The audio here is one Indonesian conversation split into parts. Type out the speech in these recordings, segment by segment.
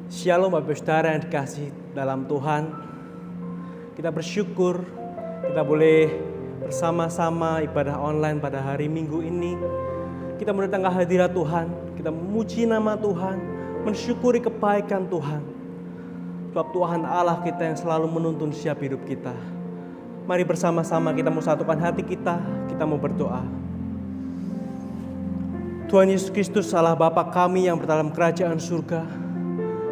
Shalom Bapak Saudara yang dikasih dalam Tuhan. Kita bersyukur kita boleh bersama-sama ibadah online pada hari Minggu ini. Kita mendatangkan hadirat Tuhan, kita memuji nama Tuhan, mensyukuri kebaikan Tuhan. Sebab Tuhan Allah kita yang selalu menuntun setiap hidup kita. Mari bersama-sama kita mau satukan hati kita mau berdoa. Tuhan Yesus Kristus, Allah Bapa kami yang berdalam kerajaan surga,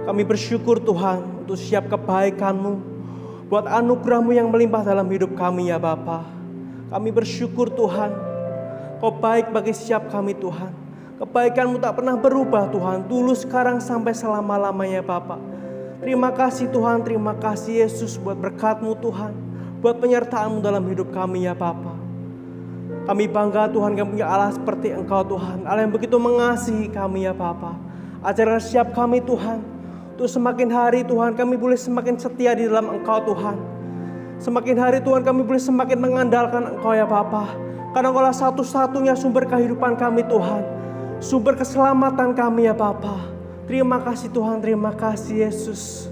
kami bersyukur Tuhan untuk setiap kebaikan-Mu, buat anugerah-Mu yang melimpah dalam hidup kami ya Bapa. Kami bersyukur Tuhan, Kau baik bagi setiap kami Tuhan. Kebaikan-Mu tak pernah berubah Tuhan, dulu sekarang sampai selama-lamanya Bapa. Terima kasih Tuhan, terima kasih Yesus buat berkat-Mu Tuhan, buat penyertaan-Mu dalam hidup kami ya Bapa. Kami bangga Tuhan kami punya Allah seperti Engkau Tuhan, Allah yang begitu mengasihi kami ya Bapa. Ajarkan setiap kami Tuhan, untuk semakin hari Tuhan kami boleh semakin setia di dalam Engkau Tuhan. Semakin hari Tuhan kami boleh semakin mengandalkan Engkau ya Bapa. Karena Engkau lah satu-satunya sumber kehidupan kami Tuhan. Sumber keselamatan kami ya Bapa. Terima kasih Tuhan, terima kasih Yesus.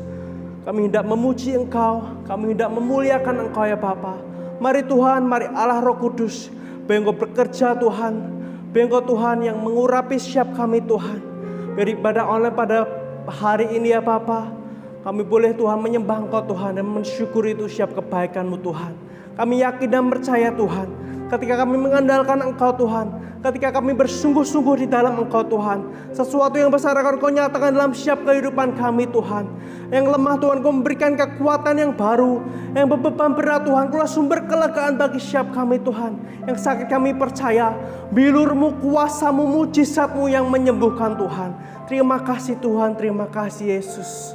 Kami hendak memuji Engkau, kami hendak memuliakan Engkau ya Bapa. Mari Tuhan, mari Allah Roh Kudus, biar Engkau bekerja Tuhan. Biar Engkau Tuhan yang mengurapi setiap kami Tuhan. Biar ibadah online pada hari ini ya Bapa, kami boleh Tuhan menyembah Engkau Tuhan dan mensyukuri itu setiap kebaikan-Mu Tuhan. Kami yakin dan percaya Tuhan, ketika kami mengandalkan Engkau Tuhan, ketika kami bersungguh-sungguh di dalam Engkau Tuhan, sesuatu yang besar akan Kau nyatakan dalam setiap kehidupan kami Tuhan. Yang lemah Tuhan Kau memberikan kekuatan yang baru, yang berbeban berat Tuhan Kau lah sumber kelegaan bagi setiap kami Tuhan. Yang sakit kami percaya, bilur-Mu, kuasa-Mu, mujizat-Mu yang menyembuhkan Tuhan. Terima kasih Tuhan, terima kasih Yesus.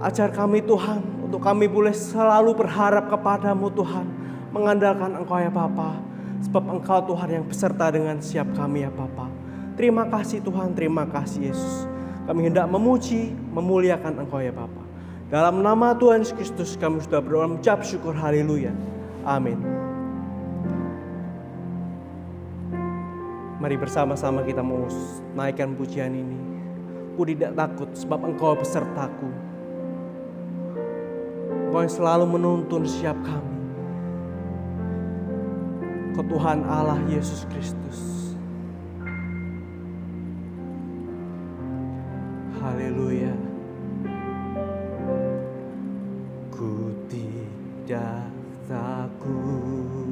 Ajar kami Tuhan, untuk kami boleh selalu berharap kepada-Mu Tuhan, mengandalkan Engkau ya Bapa. Sebab Engkau Tuhan yang beserta dengan setiap kami ya Bapa. Terima kasih Tuhan, terima kasih Yesus. Kami hendak memuji, memuliakan Engkau ya Bapa. Dalam nama Tuhan Yesus Kristus kami sudah berdoa mengucap syukur, haleluya. Amin. Mari bersama-sama kita mau naikkan pujian ini. Ku tidak takut sebab Engkau besertaku. Engkau yang selalu menuntun setiap kami. Kau Tuhan Allah Yesus Kristus. Haleluya. Ku tidak takut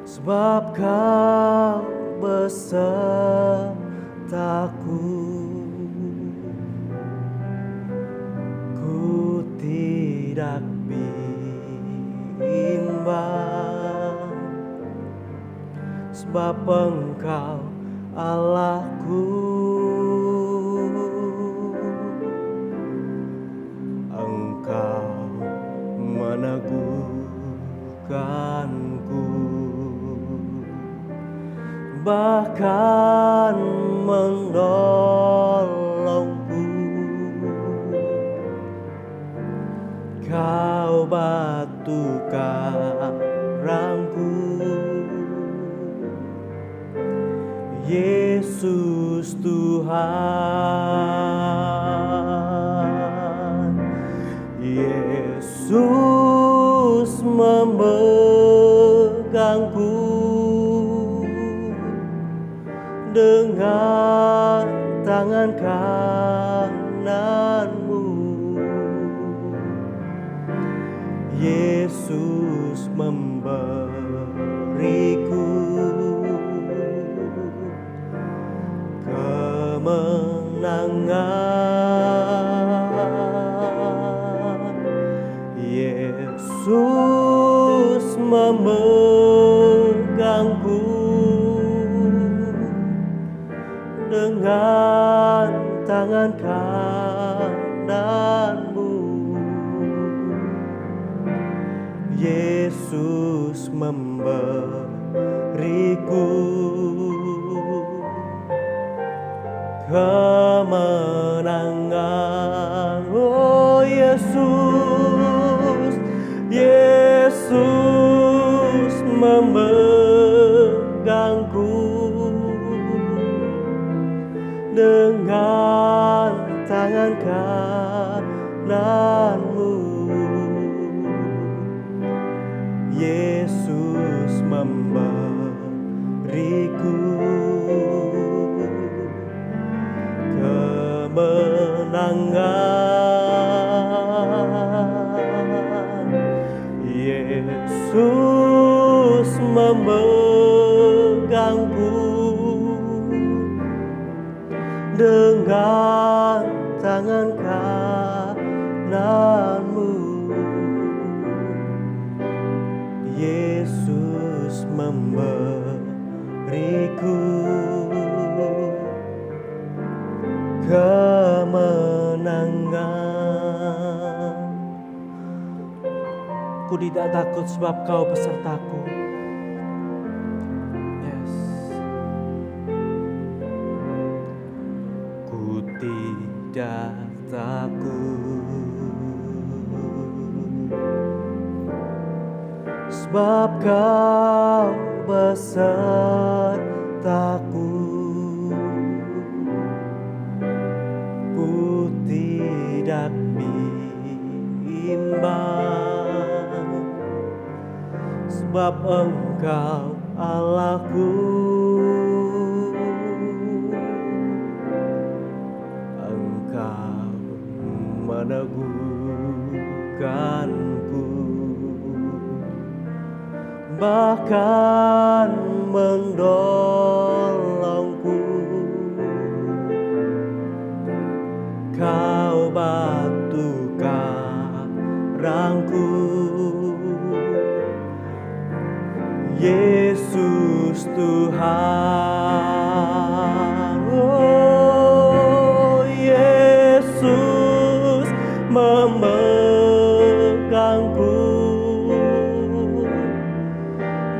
sebab Kau besertaku. Ku tidak bimbang sebab Engkau Allahku. Engkau meneguhkanku, bahkan menolongku. Kau batu karangku, Yesus Tuhan. Yesus memegangku dengan tangan kanan-Mu. Yesus memberiku kemenangan. Yesus memegangku dengan tangan kanan-Mu. Yesus memberiku kemenangan. Oh Yesus, Yesus memegangku kemenanganmu. Yesus memberiku kemenangan. Yesus memegangku dengan tangan kananmu. Yesus memberiku kemenangan. Ku tidak takut sebab Kau besertaku. Yes. Ku tidak takut sebab Kau besertaku. Ku tidak bimbang sebab Engkau Allahku. Engkau meneguhkanku, bahkan menolongku. Kau batu karangku, Yesus Tuhan. Oh, Yesus memegangku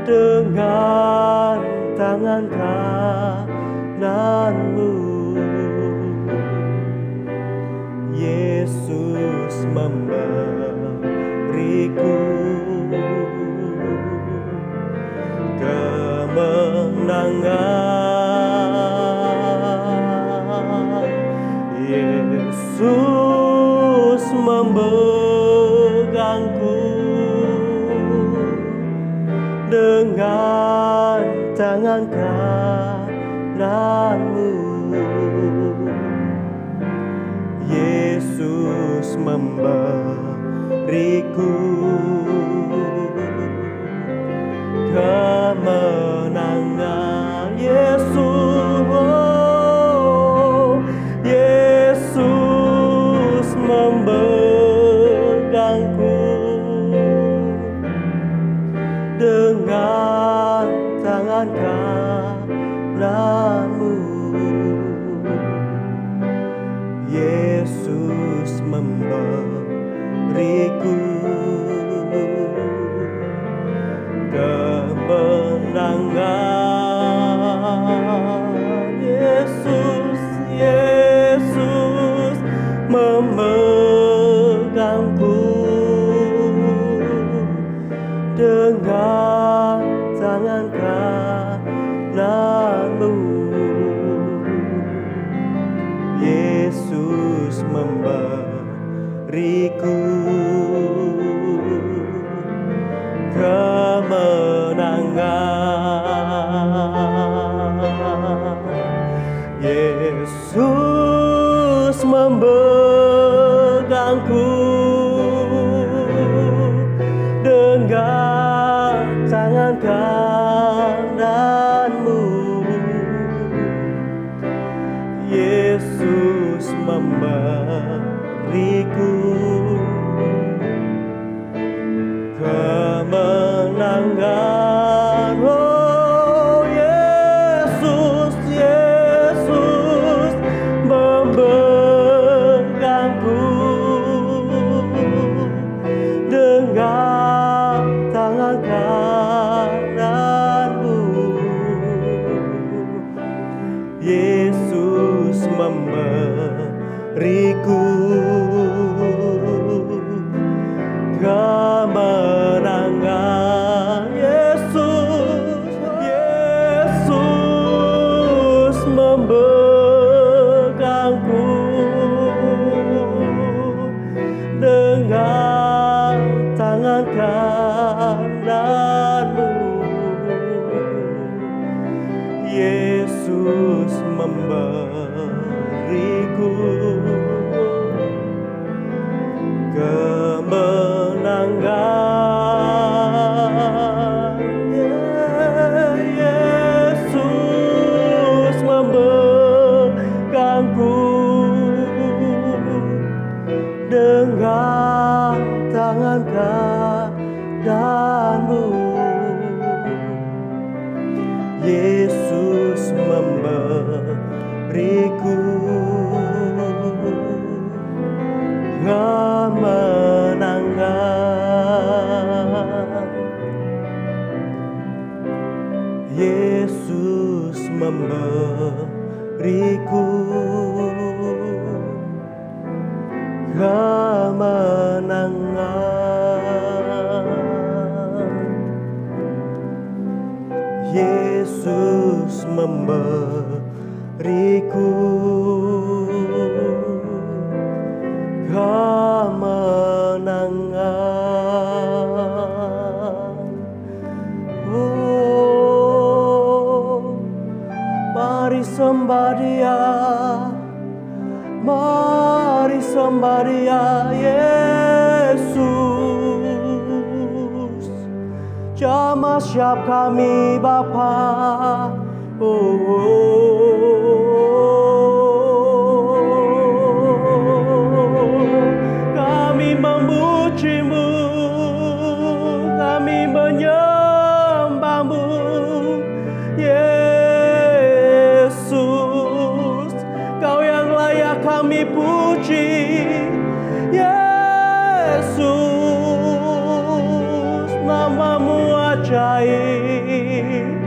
dengan tangan kananmu. Yesus memberiku kemenangan. Yesus memegangku dengan tangan kananmu. Yesus memberiku kemenangan. Yesus, oh, Yesus memegangku dengan tangan kananmu. Yesus memberiku kemenangan. Yesus, Yesus memegangku dengan tangan kananmu. Yesus memberiku kemenangan. Yesus memegangku dengan tangan kananmu. Yesus memberiku Yesus memberiku kemenangan. Yesus memegangku dengan tangan kananmu. Yesus memberiku kemenangan. Yesus memberiku kemenangan. Yesus memberiku kemenangan. Oh, mari sembah Dia, mari sembah Dia, Yesus. Jamah siap kami Bapa. Kami memuji-Mu, kami menyembah-Mu, Yesus. Kau yang layak kami puji, Yesus. Nama-Mu ajaib.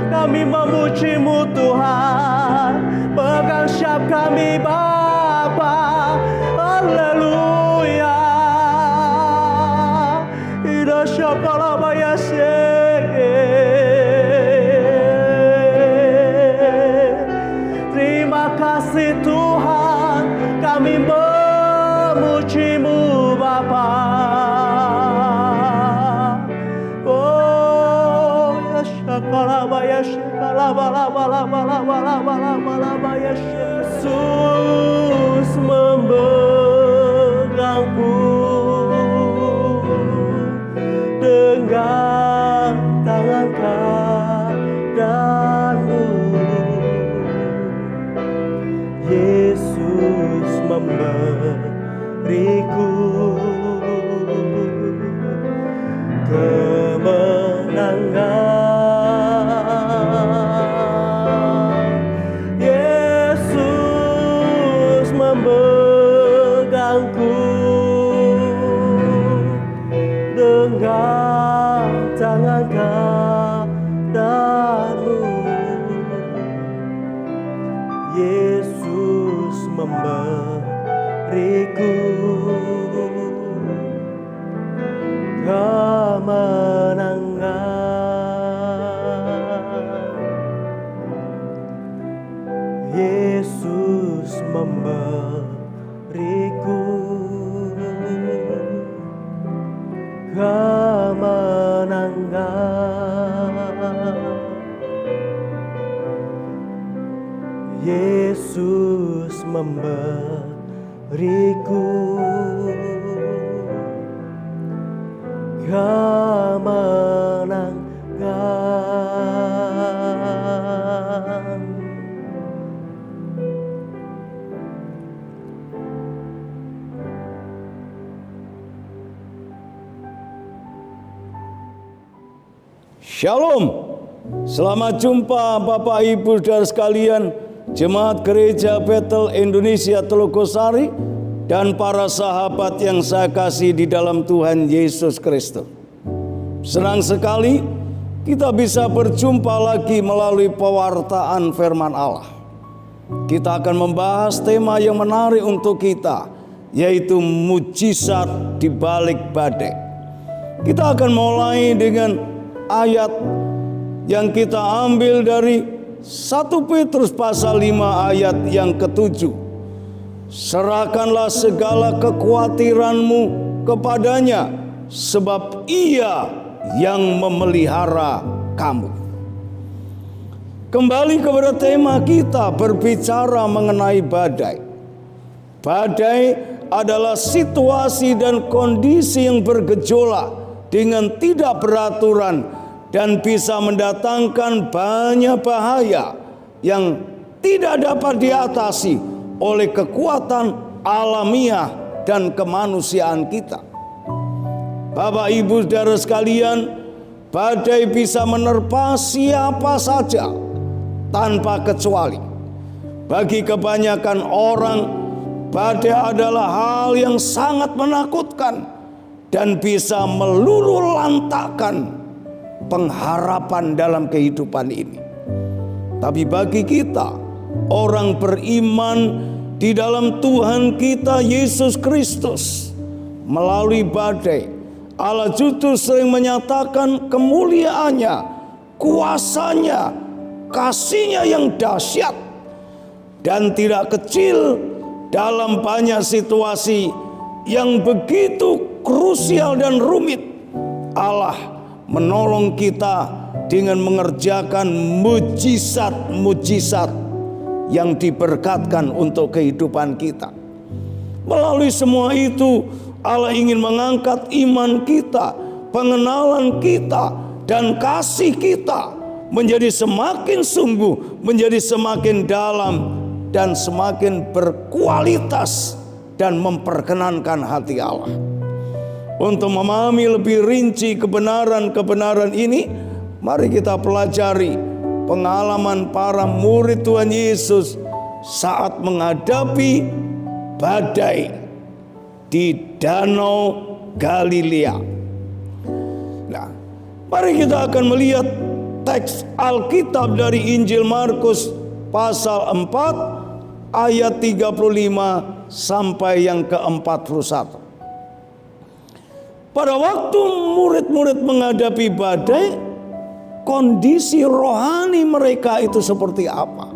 Kami memuji-Mu Tuhan, pegang syap kami Bapa. Haleluya. Ida syakala bayase. Terima kasih Tuhan, kami memuji-Mu Bapa. Yesus memegangku dengan tangan kananmu. Yesus memberiku kemenangan. Megangku dengan tangan kananmu. Yesus memberiku kemenangan. Yesus memberiku kemenangan. Yesus memberiku kemenangan. Shalom, selamat jumpa Bapak Ibu Saudara sekalian, Jemaat Gereja Bethel Indonesia Telogosari, dan para sahabat yang saya kasih di dalam Tuhan Yesus Kristus. Senang sekali kita bisa berjumpa lagi melalui pewartaan firman Allah. Kita akan membahas tema yang menarik untuk kita, yaitu mujizat di balik badai. Kita akan mulai dengan ayat yang kita ambil dari 1 Petrus pasal 5 ayat yang ke-7. Serahkanlah segala kekhawatiranmu kepadanya, sebab Ia yang memelihara kamu. Kembali kepada tema kita berbicara mengenai badai. Badai adalah situasi dan kondisi yang bergejolak dengan tidak beraturan dan bisa mendatangkan banyak bahaya yang tidak dapat diatasi oleh kekuatan alamiah dan kemanusiaan kita. Bapak Ibu Saudara sekalian, badai bisa menerpa siapa saja tanpa kecuali. Bagi kebanyakan orang, badai adalah hal yang sangat menakutkan dan bisa meluluhlantakkan pengharapan dalam kehidupan ini. Tapi bagi kita, orang beriman di dalam Tuhan kita Yesus Kristus, melalui badai, Allah justru sering menyatakan kemuliaannya, kuasanya, kasih-Nya yang dahsyat dan tidak kecil dalam banyak situasi yang begitu krusial dan rumit. Allah menolong kita dengan mengerjakan mujizat-mujizat yang diberkatkan untuk kehidupan kita. Melalui semua itu, Allah ingin mengangkat iman kita, pengenalan kita, dan kasih kita menjadi semakin sungguh, menjadi semakin dalam, dan semakin berkualitas dan memperkenankan hati Allah. Untuk memahami lebih rinci kebenaran-kebenaran ini, mari kita pelajari pengalaman para murid Tuhan Yesus saat menghadapi badai di Danau Galilea. Nah, mari kita akan melihat teks Alkitab dari Injil Markus pasal 4 ayat 35 sampai yang ke-41. Pada waktu murid-murid menghadapi badai, kondisi rohani mereka itu seperti apa?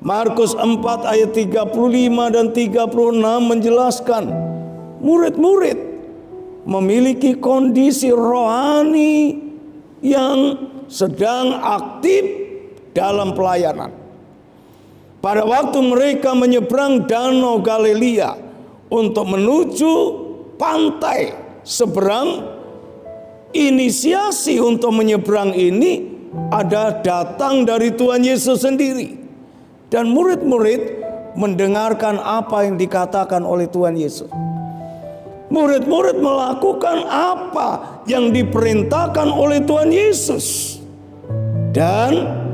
Markus 4 ayat 35 dan 36 menjelaskan murid-murid memiliki kondisi rohani yang sedang aktif dalam pelayanan. Pada waktu mereka menyeberang Danau Galilea untuk menuju pantai seberang, inisiasi untuk menyeberang ini ada datang dari Tuhan Yesus sendiri. Dan murid-murid mendengarkan apa yang dikatakan oleh Tuhan Yesus. Murid-murid melakukan apa yang diperintahkan oleh Tuhan Yesus. Dan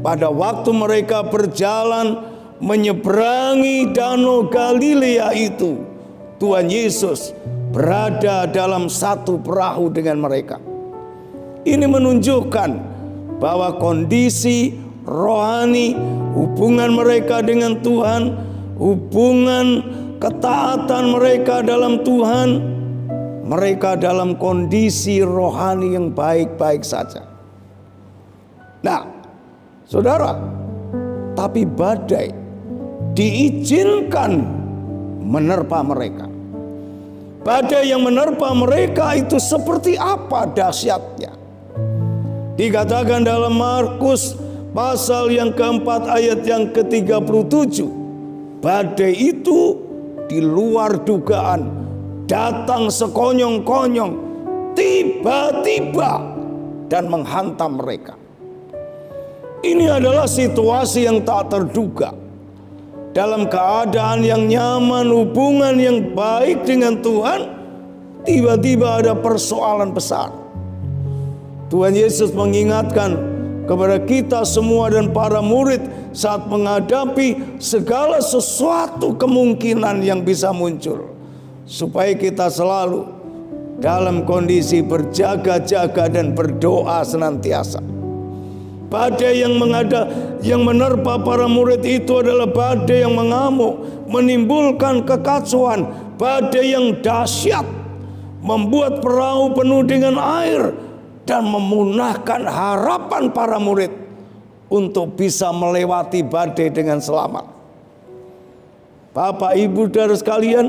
pada waktu mereka berjalan menyeberangi Danau Galilea itu, Tuhan Yesus berada dalam satu perahu dengan mereka. Ini menunjukkan bahwa kondisi rohani, hubungan mereka dengan Tuhan, hubungan ketaatan mereka dalam Tuhan, mereka dalam kondisi rohani yang baik-baik saja. Nah, saudara, tapi badai diizinkan menerpa mereka. Badai yang menerpa mereka itu seperti apa dahsyatnya? Dikatakan dalam Markus pasal yang keempat ayat yang ke-37, badai itu di luar dugaan, datang sekonyong-konyong, tiba-tiba dan menghantam mereka. Ini adalah situasi yang tak terduga. Dalam keadaan yang nyaman, hubungan yang baik dengan Tuhan, tiba-tiba ada persoalan besar. Tuhan Yesus mengingatkan kepada kita semua dan para murid saat menghadapi segala sesuatu kemungkinan yang bisa muncul, supaya kita selalu dalam kondisi berjaga-jaga dan berdoa senantiasa. Badai yang menerpa para murid itu adalah badai yang mengamuk, menimbulkan kekacauan, badai yang dahsyat, membuat perahu penuh dengan air dan memunahkan harapan para murid untuk bisa melewati badai dengan selamat. Bapak Ibu Saudara sekalian,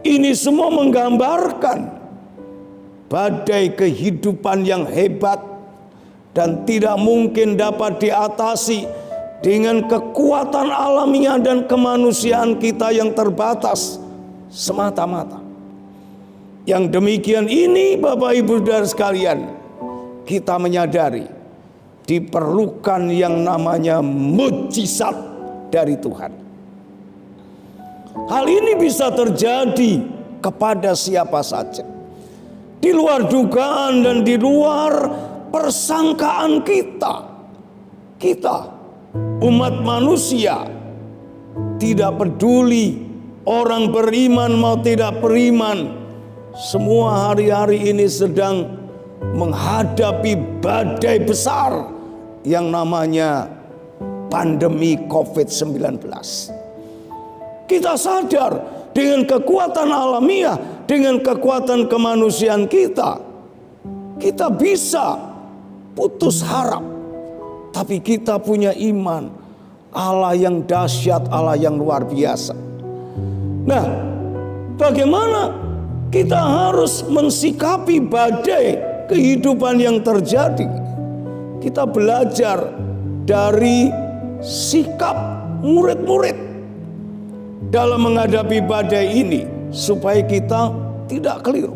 ini semua menggambarkan badai kehidupan yang hebat dan tidak mungkin dapat diatasi dengan kekuatan alamiah dan kemanusiaan kita yang terbatas semata-mata. Yang demikian ini Bapak Ibu Saudara sekalian, kita menyadari diperlukan yang namanya mujizat dari Tuhan. Hal ini bisa terjadi kepada siapa saja, di luar dugaan dan di luar persangkaan kita. Kita umat manusia, tidak peduli orang beriman mau tidak beriman, semua hari-hari ini sedang menghadapi badai besar yang namanya pandemi COVID-19. Kita sadar dengan kekuatan alamiah, dengan kekuatan kemanusiaan kita bisa putus harap. Tapi kita punya iman Allah yang dahsyat, Allah yang luar biasa. Nah, bagaimana kita harus mensikapi badai kehidupan yang terjadi? Kita belajar dari sikap murid-murid dalam menghadapi badai ini supaya kita tidak keliru.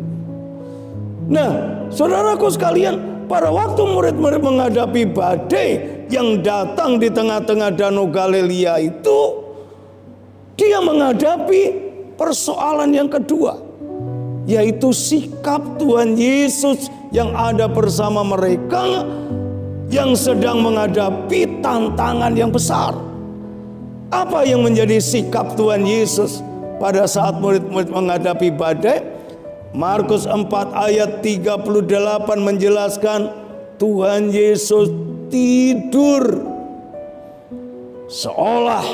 Nah, saudaraku sekalian, pada waktu murid-murid menghadapi badai yang datang di tengah-tengah Danau Galilea itu, dia menghadapi persoalan yang kedua, yaitu sikap Tuhan Yesus yang ada bersama mereka yang sedang menghadapi tantangan yang besar. Apa yang menjadi sikap Tuhan Yesus pada saat murid-murid menghadapi badai? Markus 4 ayat 38 menjelaskan Tuhan Yesus tidur seolah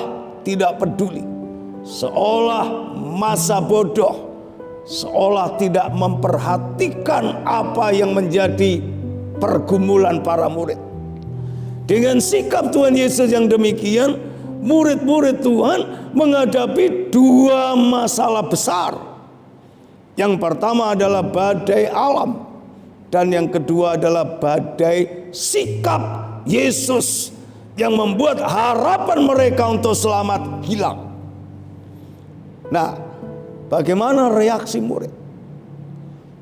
tidak peduli, seolah masa bodoh, seolah tidak memperhatikan apa yang menjadi pergumulan para murid. Dengan sikap Tuhan Yesus yang demikian, murid-murid Tuhan menghadapi dua masalah besar. Yang pertama adalah badai alam, dan yang kedua adalah badai sikap Yesus yang membuat harapan mereka untuk selamat hilang. Nah, bagaimana reaksi murid?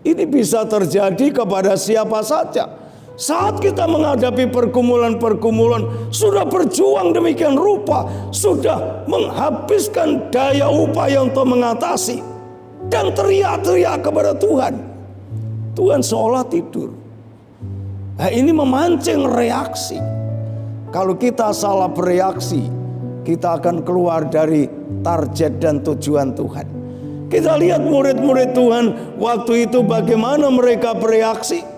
Ini bisa terjadi kepada siapa saja. Saat kita menghadapi pergumulan-pergumulan, sudah berjuang demikian rupa, sudah menghabiskan daya upaya untuk mengatasi, dan teriak-teriak kepada Tuhan, Tuhan seolah tidur. Nah, ini memancing reaksi. Kalau kita salah bereaksi, kita akan keluar dari target dan tujuan Tuhan. Kita lihat murid-murid Tuhan waktu itu bagaimana mereka bereaksi.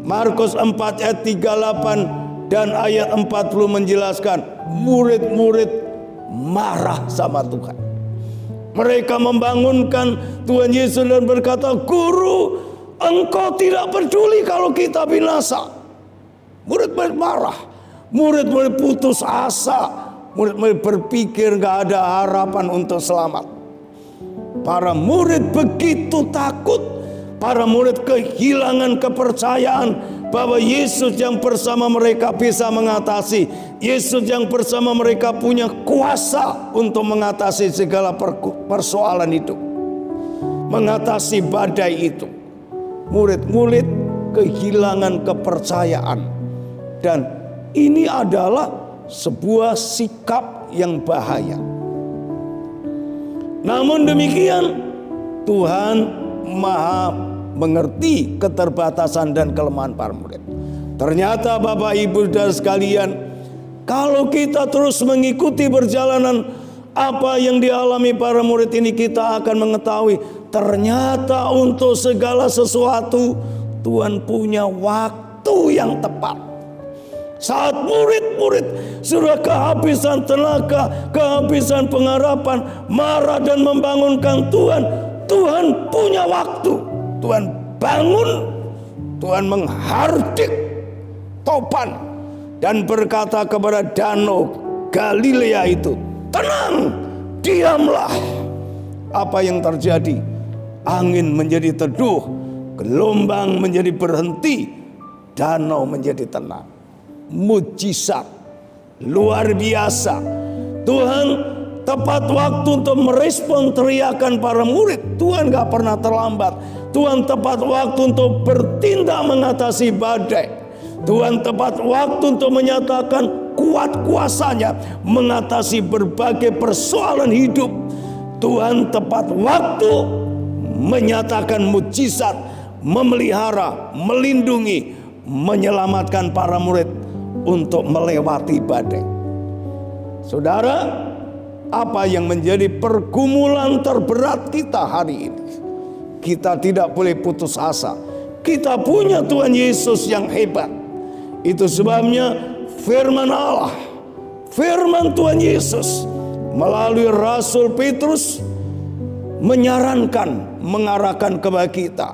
Markus 4 ayat 38 dan ayat 40 menjelaskan murid-murid marah sama Tuhan. Mereka membangunkan Tuhan Yesus dan berkata, "Guru, Engkau tidak peduli kalau kita binasa." Murid-murid marah, murid-murid putus asa, murid-murid berpikir gak ada harapan untuk selamat. Para murid begitu takut. Para murid kehilangan kepercayaan bahwa Yesus yang bersama mereka bisa mengatasi. Yesus yang bersama mereka punya kuasa untuk mengatasi segala persoalan itu, mengatasi badai itu. Murid-murid kehilangan kepercayaan, dan ini adalah sebuah sikap yang bahaya. Namun demikian, Tuhan Maha mengerti keterbatasan dan kelemahan para murid. Ternyata Bapak Ibu dan sekalian, kalau kita terus mengikuti perjalanan apa yang dialami para murid ini, kita akan mengetahui ternyata untuk segala sesuatu Tuhan punya waktu yang tepat. Saat murid-murid sudah kehabisan tenaga, kehabisan pengharapan, marah dan membangunkan Tuhan, Tuhan punya waktu. Tuhan bangun, Tuhan menghardik topan, dan berkata kepada danau Galilea itu, "Tenang, diamlah." Apa yang terjadi? Angin menjadi teduh, gelombang menjadi berhenti, danau menjadi tenang. Mujizat luar biasa. Tuhan tepat waktu untuk merespon teriakan para murid. Tuhan gak pernah terlambat. Tuhan tepat waktu untuk bertindak mengatasi badai. Tuhan tepat waktu untuk menyatakan kuat kuasanya mengatasi berbagai persoalan hidup. Tuhan tepat waktu menyatakan mujizat, memelihara, melindungi, menyelamatkan para murid untuk melewati badai. Saudara, apa yang menjadi pergumulan terberat kita hari ini? Kita tidak boleh putus asa. Kita punya Tuhan Yesus yang hebat. Itu sebabnya firman Allah, firman Tuhan Yesus melalui Rasul Petrus menyarankan, mengarahkan kepada kita.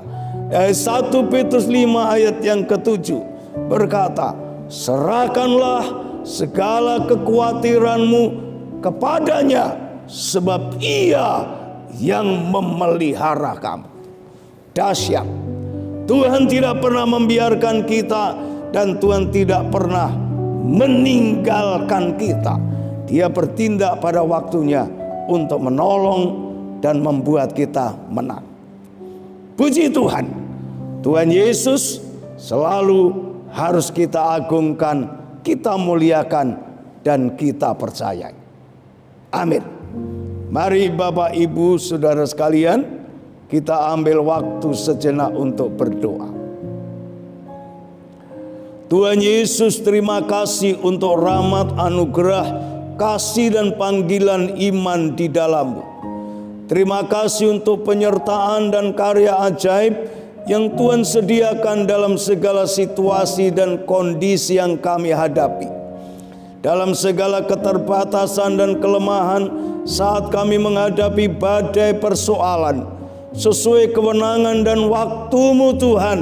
1 Petrus 5 ayat yang ke-7 berkata, "Serahkanlah segala kekhawatiranmu kepadanya, sebab Ia yang memelihara kamu." Dahsyat. Tuhan tidak pernah membiarkan kita, dan Tuhan tidak pernah meninggalkan kita. Dia bertindak pada waktunya untuk menolong dan membuat kita menang. Puji Tuhan. Tuhan Yesus selalu harus kita agungkan, kita muliakan, dan kita percayai. Amin. Mari Bapak Ibu Saudara sekalian, kita ambil waktu sejenak untuk berdoa. Tuhan Yesus, terima kasih untuk rahmat, anugerah, kasih dan panggilan iman di dalam-Mu. Terima kasih untuk penyertaan dan karya ajaib yang Tuhan sediakan dalam segala situasi dan kondisi yang kami hadapi. Dalam segala keterbatasan dan kelemahan saat kami menghadapi badai persoalan, sesuai kewenangan dan waktu-Mu Tuhan,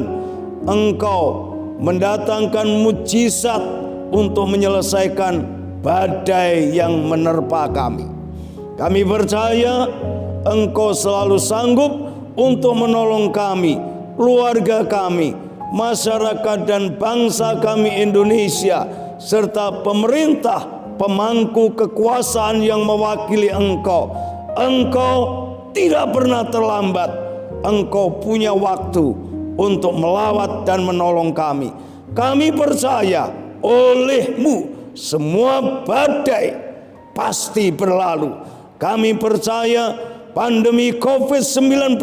Engkau mendatangkan mujizat untuk menyelesaikan badai yang menerpa kami. Kami percaya Engkau selalu sanggup untuk menolong kami, keluarga kami, masyarakat dan bangsa kami Indonesia, serta pemerintah, pemangku kekuasaan yang mewakili Engkau. Engkau tidak pernah terlambat. Engkau punya waktu untuk melawat dan menolong kami. Kami percaya oleh-Mu semua badai pasti berlalu. Kami percaya pandemi COVID-19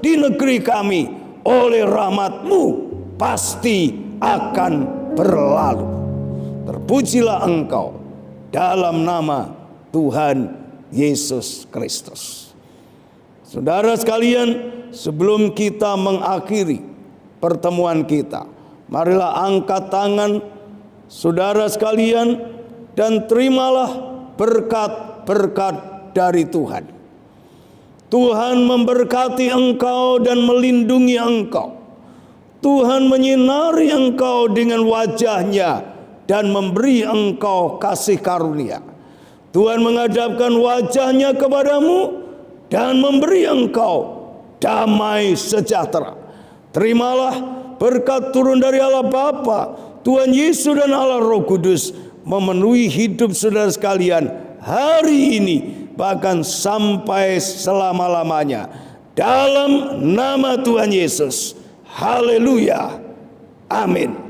di negeri kami oleh rahmat-Mu pasti akan berlalu. Terpujilah Engkau dalam nama Tuhan Yesus Kristus. Saudara sekalian, sebelum kita mengakhiri pertemuan kita, marilah angkat tangan saudara sekalian dan terimalah berkat-berkat dari Tuhan. Tuhan memberkati engkau dan melindungi engkau. Tuhan menyinari engkau dengan wajah-Nya dan memberi engkau kasih karunia. Tuhan menghadapkan wajah-Nya kepadamu dan memberi engkau damai sejahtera. Terimalah berkat turun dari Allah Bapa, Tuhan Yesus dan Allah Roh Kudus memenuhi hidup saudara sekalian hari ini, bahkan sampai selama-lamanya. Dalam nama Tuhan Yesus. Haleluya. Amin.